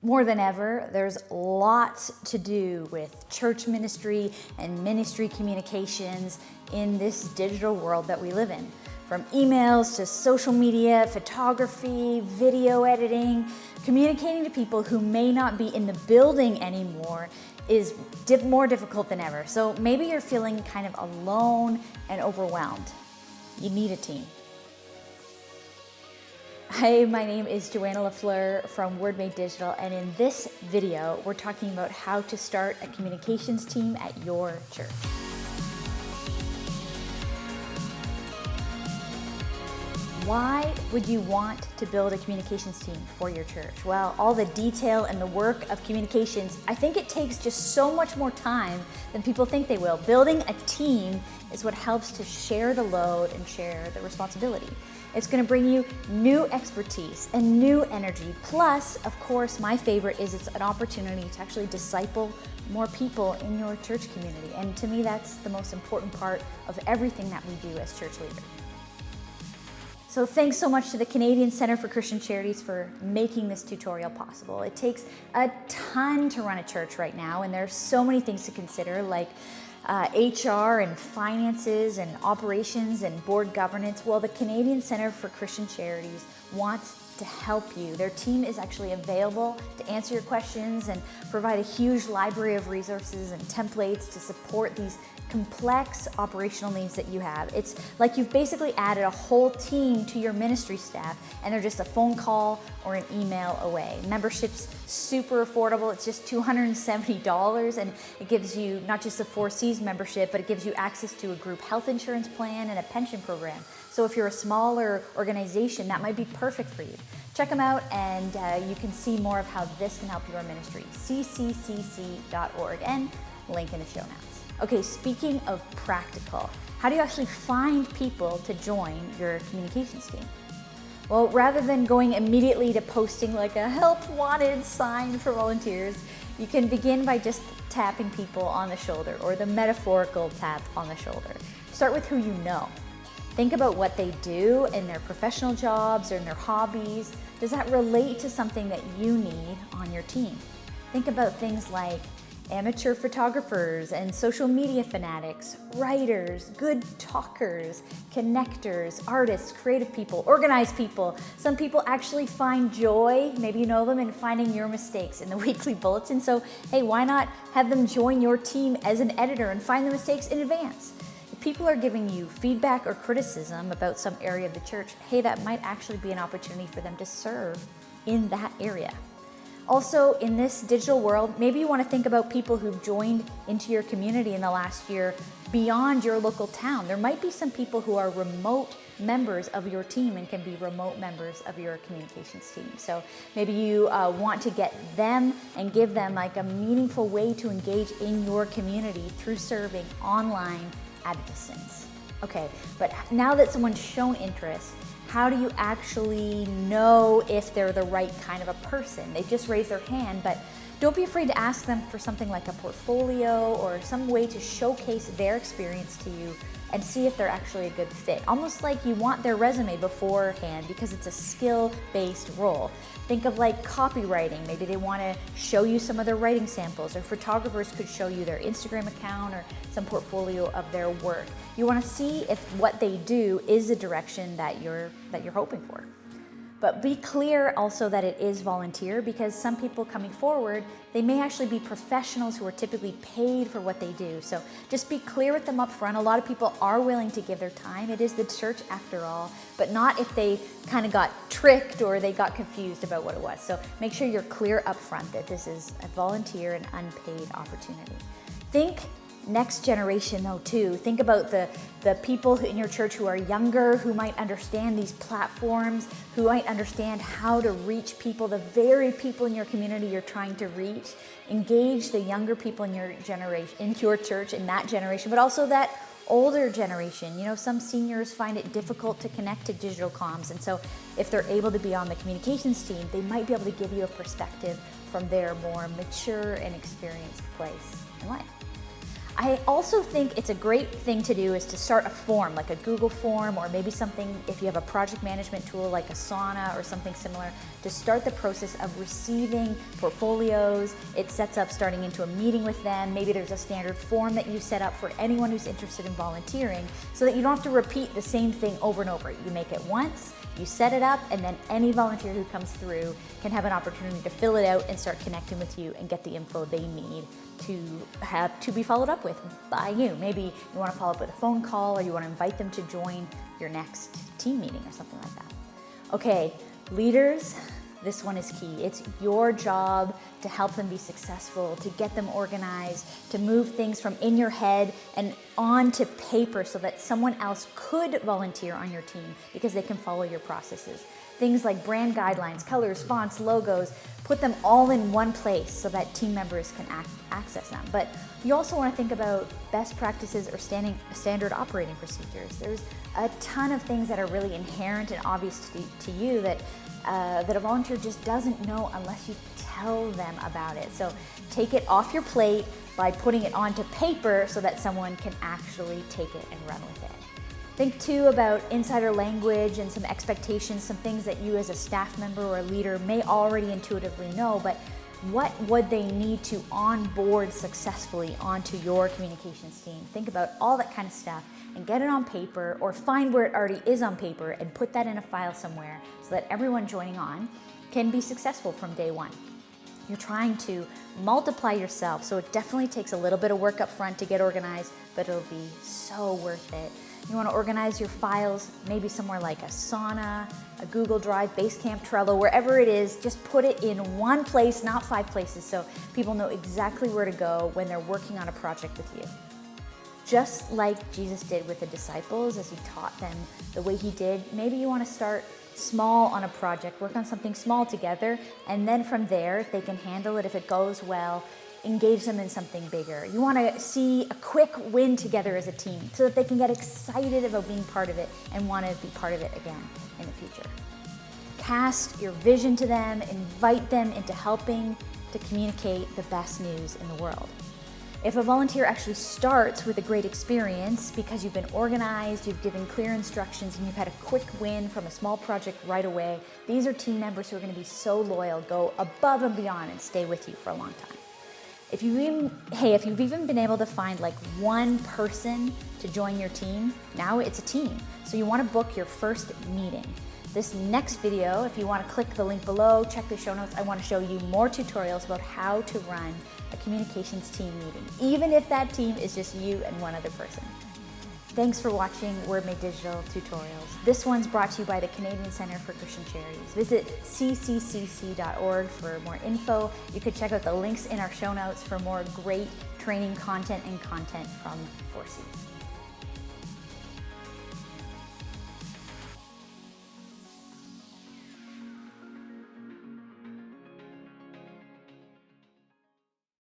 More than ever, there's lots to do with church ministry and ministry communications in this digital world that we live in. From emails to social media, photography, video editing, communicating to people who may not be in the building anymore is more difficult than ever. So maybe you're feeling kind of alone and overwhelmed. You need a team. Hi, my name is Joanna LaFleur from Word Made Digital, and in this video, we're talking about how to start a communications team at your church. Why would you want to build a communications team for your church? Well, all the detail and the work of communications, I think it takes just so much more time than people think they will. Building a team is what helps to share the load and share the responsibility. It's going to bring you new expertise and new energy. Plus, of course, my favorite is it's an opportunity to actually disciple more people in your church community. And to me, that's the most important part of everything that we do as church leaders. So thanks so much to the Canadian Centre for Christian Charities for making this tutorial possible. It takes a ton to run a church right now, and there's so many things to consider, like HR and finances and operations and board governance. Well, the Canadian Centre for Christian Charities wants to help you. Their team is actually available to answer your questions and provide a huge library of resources and templates to support these complex operational needs that you have. It's like you've basically added a whole team to your ministry staff, and they're just a phone call or an email away. Membership's super affordable. It's just $270, and it gives you not just a 4Cs membership, but it gives you access to a group health insurance plan and a pension program. So if you're a smaller organization, that might be perfect for you. Check them out, and you can see more of how this can help your ministry. cccc.org, and link in the show notes. Okay, speaking of practical, how do you actually find people to join your communications team? Well, rather than going immediately to posting like a help wanted sign for volunteers, you can begin by just tapping people on the shoulder, or the metaphorical tap on the shoulder. Start with who you know. Think about what they do in their professional jobs or in their hobbies. Does that relate to something that you need on your team? Think about things like amateur photographers and social media fanatics, writers, good talkers, connectors, artists, creative people, organized people. Some people actually find joy, maybe you know them, in finding your mistakes in the weekly bulletin. So, hey, why not have them join your team as an editor and find the mistakes in advance? If people are giving you feedback or criticism about some area of the church, hey, that might actually be an opportunity for them to serve in that area. Also, in this digital world, maybe you want to think about people who've joined into your community in the last year beyond your local town. There might be some people who are remote members of your team and can be remote members of your communications team. So maybe you want to get them and give them like a meaningful way to engage in your community through serving online at a distance. Okay, but now that someone's shown interest, how do you actually know if they're the right kind of a person? They just raised their hand, but don't be afraid to ask them for something like a portfolio or some way to showcase their experience to you and see if they're actually a good fit. Almost like you want their resume beforehand because it's a skill-based role. Think of like copywriting. Maybe they want to show you some of their writing samples, or photographers could show you their Instagram account or some portfolio of their work. You want to see if what they do is the direction that you're hoping for. But be clear also that it is volunteer, because some people coming forward, they may actually be professionals who are typically paid for what they do. So just be clear with them up front. A lot of people are willing to give their time. It is the church after all, but not if they kind of got tricked or they got confused about what it was. So make sure you're clear up front that this is a volunteer and unpaid opportunity. Think next generation though too. Think about the people in your church who are younger, who might understand these platforms, who might understand how to reach people, the very people in your community you're trying to reach. Engage the younger people in your generation, in your church, in that generation, but also that older generation. You know, some seniors find it difficult to connect to digital comms, and so if they're able to be on the communications team, they might be able to give you a perspective from their more mature and experienced place in life. I also think it's a great thing to do is to start a form, like a Google form, or maybe something, if you have a project management tool like Asana or something similar, to start the process of receiving portfolios. It sets up starting into a meeting with them. Maybe there's a standard form that you set up for anyone who's interested in volunteering, so that you don't have to repeat the same thing over and over. You make it once, you set it up, and then any volunteer who comes through can have an opportunity to fill it out and start connecting with you and get the info they need to be followed up with by you. Maybe you want to follow up with a phone call, or you want to invite them to join your next team meeting or something like that. Okay, leaders, this one is key. It's your job to help them be successful, to get them organized, to move things from in your head and onto paper so that someone else could volunteer on your team because they can follow your processes. Things like brand guidelines, colors, fonts, logos, put them all in one place so that team members can access them. But you also want to think about best practices or standard operating procedures. There's a ton of things that are really inherent and obvious to you that a volunteer just doesn't know unless you tell them about it. So take it off your plate by putting it onto paper so that someone can actually take it and run with it. Think too about insider language and some expectations, some things that you as a staff member or a leader may already intuitively know, but what would they need to onboard successfully onto your communications team? Think about all that kind of stuff and get it on paper, or find where it already is on paper and put that in a file somewhere so that everyone joining on can be successful from day one. You're trying to multiply yourself, so it definitely takes a little bit of work up front to get organized, but it'll be so worth it. You want to organize your files, maybe somewhere like Asana, a Google Drive, Basecamp, Trello, wherever it is. Just put it in one place, not 5 places, so people know exactly where to go when they're working on a project with you. Just like Jesus did with the disciples as he taught them the way he did, maybe you want to start small on a project, work on something small together, and then from there, if they can handle it, if it goes well, engage them in something bigger. You want to see a quick win together as a team so that they can get excited about being part of it and want to be part of it again in the future. Cast your vision to them, invite them into helping to communicate the best news in the world. If a volunteer actually starts with a great experience because you've been organized, you've given clear instructions, and you've had a quick win from a small project right away, these are team members who are going to be so loyal, go above and beyond, and stay with you for a long time. If you've even been able to find like one person to join your team, now it's a team. So you want to book your first meeting. This next video, if you want to click the link below, check the show notes, I want to show you more tutorials about how to run a communications team meeting, even if that team is just you and one other person. Thanks for watching Word Made Digital tutorials. This one's brought to you by the Canadian Centre for Christian Charities. Visit cccc.org for more info. You could check out the links in our show notes for more great training content and content from 4Cs.